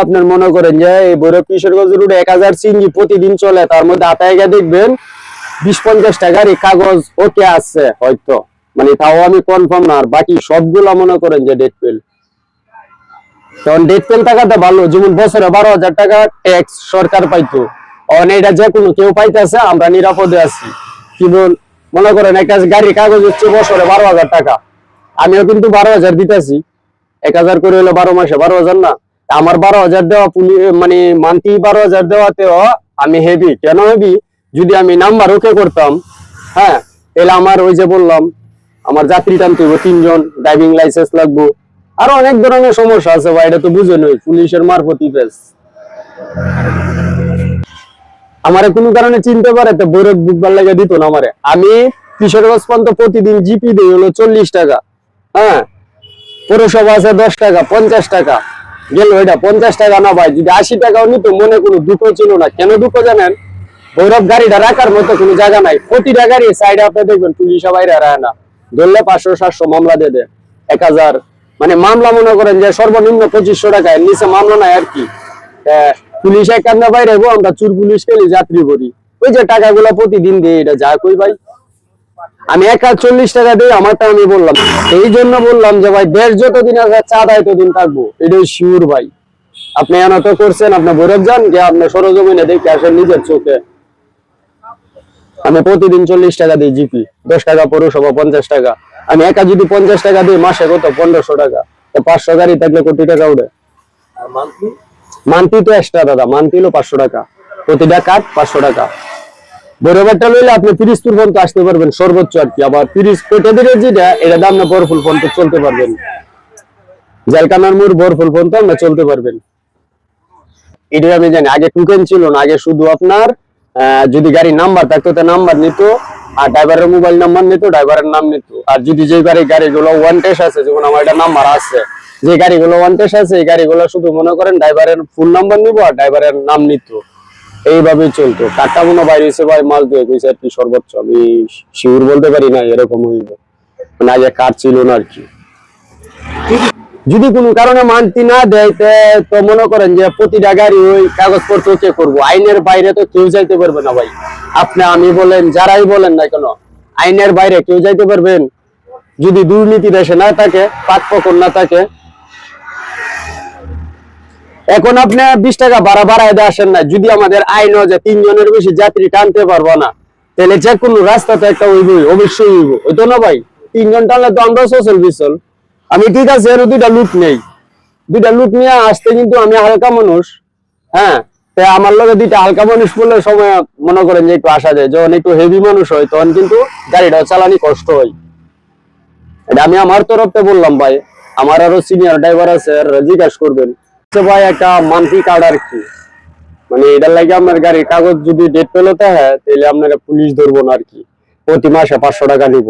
আপনার মনে করেন যে এই ভৈরব কিশোরগঞ্জ রুটে 1000 সিএনজি প্রতিদিন চলে, তার মধ্যে আতায় গিয়ে দেখবেন 20-50 টাকার এই কাগজ ওকে আছে হয়তো, মানে তাও আমি কনফার্ম না। আর বাকি সবগুলা মনে করেন যে ডেট ফেল। তখন ডেট ফেল টাকাটা ভালো, যেমন বছরে 12,000 টাকা ট্যাক্স সরকার পাইতো, এটা যে কোনো কেউ পাইতেছে, আমরা নিরাপদে আছি। কি বল, মনে করেন একটা গাড়ির কাগজ হচ্ছে বছরে 12,000 টাকা, আমিও কিন্তু 12,000 দিতেছি। 1000 করে হলো 12 মাসে 12,000 না। আমার 12,000 দেওয়া মানে মান্থলি 12,000 দেওয়াতেও আমি হেভি। কেন হেভি? যদি আমি নাম্বার ওকে করতাম, হ্যাঁ, তাহলে আমার ওই যে বললাম আমার যাত্রী টানতে হইব 3 জন, ড্রাইভিং লাইসেন্স লাগবো, আরো অনেক ধরনের সমস্যা আছে ভাই, এটা তো বুঝেনই, পুলিশের মারফতি পেস। আমারে কোনো কারণে চিনতে পারে তো বৈরব বুকবার লাগে দিত না আমারে। আমি কিশোরগঞ্জ পর্যন্ত প্রতিদিন জিপি দিই হলো 40 টাকা, হ্যাঁ, পৌরসভা আছে 10 টাকা, 50 টাকা গেল, এটা 50 টাকা না ভাই, যদি 80 টাকাও নিত মনে কোনো দুঃখ ছিল না। কেন দুঃখ জানেন? ভৈরব গাড়িটা রাখার মতো কোনো জায়গা নাই, প্রতিটা গাড়ি সাইডে আপনি দেখবেন পুলিশ বাইরে রায় না, ধরলে 500-700 মামলা দিয়ে দেয়, 1000 মানে মামলা মনে করেন যে সর্বনিম্ন 2500 টাকা, এর নিচে মামলা নাই আর কি। পুলিশ এক কান্দা বাইরে, আমরা চুর পুলিশ খেলি, যাত্রী করি, ওই যে টাকাগুলো প্রতিদিন দিই, এটা যা কই ভাই। আমি 40 টাকা দিই আমারটা, আমি বললাম এই জন্য বললাম যে ভাই দেশ যতদিন আছে চাঁদা ততদিন থাকবো, এটাই শিওর ভাই। আপনি এনত করছেন, আপনি ভৈরব যান গিয়ে আপনি সরজমিনে দেখে আসেন নিজের চোখে। আমি প্রতিদিন 40 টাকা দিই জিপি, 10 টাকা পৌরসভা, 50 টাকা। আমি একা যদি 50 টাকা দিই, মাসে কত? 1500 টাকা। 500 গাড়ি থাকলে কোটি টাকা উঠে। মান্থলি তো এক্সট্রা দাদা, মান্থলি হলো 500 টাকা, প্রতিটা কাঠ 500 টাকা। বড়বারটা লইলে আপনি 30 পর্যন্ত আসতে পারবেন সর্বোচ্চ আর কি। আবার 30 কোটি দিলে যেটা, এটা দাম না বরফুল পর্যন্ত চলতে পারবেন, জেলকানার মোড় বরফুল পর্যন্ত আপনি চলতে পারবেন। এটা আমি জানি। আগে টোকেন ছিল না, আগে শুধু আপনার যদি গাড়ির নাম্বার থাকতো তা নাম্বার নিত, আর ড্রাইভারের মোবাইল নাম্বার নিত, ড্রাইভারের নাম নিত। আর যদি যে গাড়িগুলো ওয়ান টেস্ট আছে, যেমন আমার এটা নাম্বার আছে, যে গাড়িগুলো ওয়ান টেস্ট আছে এই গাড়িগুলো শুধু মনে করেন ড্রাইভারের ফুল নাম্বার নিব আর ড্রাইভারের নাম নিত, এইভাবেই চলতো। কাঠটা মনে বাইরে হয়েছে ভাই মাস 2 হয়েছে আর কি সর্বোচ্চ, আমি শিওর বলতে পারি না, এরকম হইব, মানে আগে কাঠ ছিল না আর কি। যদি কোনো কারণে মানতি না দেয় তো মনে করেন যে প্রতিটা গাড়ি ওই কাগজপত্র কে করবো, আইনের বাইরে তো কেউ যাইতে পারবে না ভাই। আপনি আমি বলেন, যারাই বলেন না কেন, আইনের বাইরে কেউ যাইতে পারবেন যদি দুর্নীতি দেশে না থাকে, পাকপকর না থাকে। এখন আপনি 20 টাকা ভাড়া বাড়ায় দিয়ে আসেন না, যদি আমাদের আইন যে 3 জনের বেশি যাত্রী টানতে পারবো না, তাহলে যে কোনো রাস্তাতে একটা হইবই, অবশ্যই হইব, হইতো না ভাই? 3 জন টানলে তো আমরা সোশ্যাল বিশল। আমি ঠিক আছে এর 2টা লুট নেই, 2টা লুট নিয়ে আসতে কিন্তু আমি হালকা মানুষ, হ্যাঁ, তাই আমার লগে 2টা হালকা মানুষ বলে সময় মনে করেন যে একটু আসা যায়। যখন একটু হেভি মানুষ হয় তখন কিন্তু গাড়িটা চালানি কষ্ট হয়। এটা আমি আমার তরফতে বললাম ভাই, আমার আরো সিনিয়র ড্রাইভার আছে, জিজ্ঞাসা করবেন ভাই একটা মান্থলি কার্ড আর কি, মানে এটার লাগে আপনার গাড়ির কাগজ যদি ডেট পেলোতে হয় তাহলে আপনারা পুলিশ ধরবো না আর কি। প্রতি মাসে 500 টাকা নিব,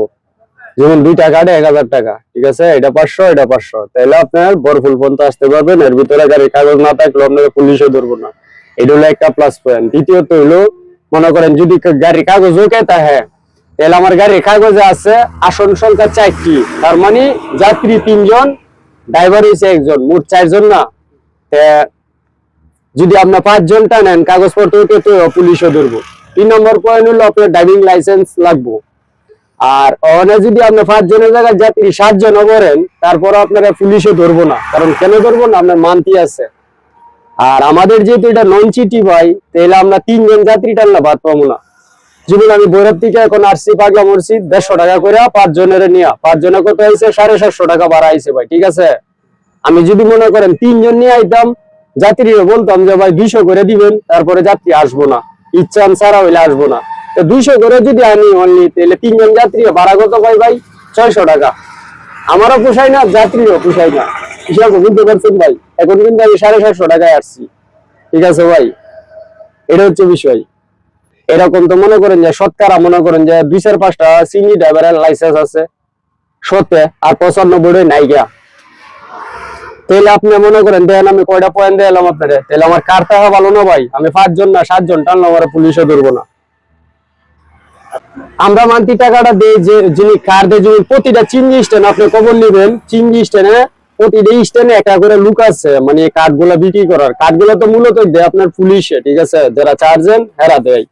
যেমন 2টা কার্ডে 1000 টাকা, ঠিক আছে, এটা 500 এটা 500, তাহলে আপনার বরফুল পর্যন্ত আসতে পারবেন। এর ভিতরে গাড়ির কাগজ না থাকলে আপনাকে পুলিশে ধরবো না, এটা হলো একটা প্লাস পয়েন্ট। দ্বিতীয়ত হইলো মনে করেন যদি গাড়ির কাগজ ওকে থাকে, তাহলে আমার গাড়ির কাগজে আছে আসন সংখ্যা 4টি, তার মানে যাত্রী 3 জন, ড্রাইভার হয়েছে 1 জন, মোট 4 জন না। যদি আপনার 5 জন টানেন কাগজপত্র ওকে তো পুলিশও ধরবো। 3 নম্বর পয়েন্ট হলো আপনার ড্রাইভিং লাইসেন্স লাগবো। আর ওখানে যদি আপনি 5 জনের জায়গায় যাত্রী 7 জন করেন, তারপর আপনারা পুলিশও ধরবো না। কারণ কেন ধরবো না? আপনার মান্থলি আছে। আর আমাদের যেহেতু এটা নন সিটি ভাই, তাহলে আমরা 3 জন যাত্রী টানলে বাদ পাবো না। যেমন আমি ভৈরব থেকে এখন আসছি পাগলা মসজিদ, 150 টাকা করে 5 জনের নিয়ে, 5 জনে কত হয়েছে? 750 টাকা ভাড়া আইছে ভাই, ঠিক আছে। আমি যদি মনে করেন 3 জন নিয়ে আইতাম, যাত্রীরা বলতাম যে ভাই 200 করে দিবেন, তারপরে যাত্রী আসবো না, ইচ্ছা ছাড়া হইলে আসবো না। তো 200 করে যদি আনি অনলি, তাহলে 3 জন যাত্রী ভাড়া কত পাই ভাই? 600 টাকা। আমারও পোষায় না, যাত্রীও পোষায় না, হিসাব বুঝতে পারছেন ভাই। এখন কিন্তু আমি 750 টাকায় আসছি, ঠিক আছে ভাই, এটা হচ্ছে বিষয়। এরকম তো মনে করেন যে শতকরা মনে করেন যে 2-5টা সিএনজি ড্রাইভারের লাইসেন্স আছে, 70 আর 95 নাইগা। তাহলে আপনি মনে করেন দেখেন আমি কয়টা পয়েন্ট দিলাম আপনারে, তাহলে আমার কার টাকা ভালো না ভাই? আমি 5 জন না 7 জন টানলে আমার পুলিশে ধরবো না। আমরা মান্থলি টাকাটা দেই যে যিনি কার দেয়, যিনি প্রতিটা চিনজি স্ট্যান্ড আপনি খবর নেবেন, চিনজি স্ট্যান্ডে প্রতিটা স্ট্যান্ডে একটা করে লুক আছে, মানে কাঠগুলা বিক্রি করার। কাঠগুলা তো মূলত দেয় আপনার পুলিশে, ঠিক আছে, যারা চার্জেন হেরা দেয়।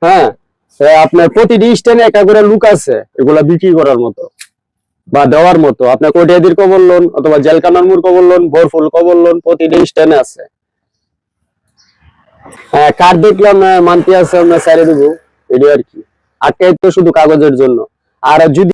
হ্যাঁ, তো আপনার প্রতিটি স্ট্যান্ডে একটা করে লুক আছে এগুলা বিক্রি করার মতো বা দেওয়ার মতো। আপনার কটিয়াদির কবর লোন অথবা জেলকানার মোড় কবর লোন, ভোরফুল কবর লোন প্রতিটি স্ট্যান্ডে আছে। হ্যাঁ, কাঠ দেখলাম মানতে আছে আমরা ছেড়ে দেবো, এটাই আর কি। আটকাই তো শুধু কাগজের জন্য। আর যদি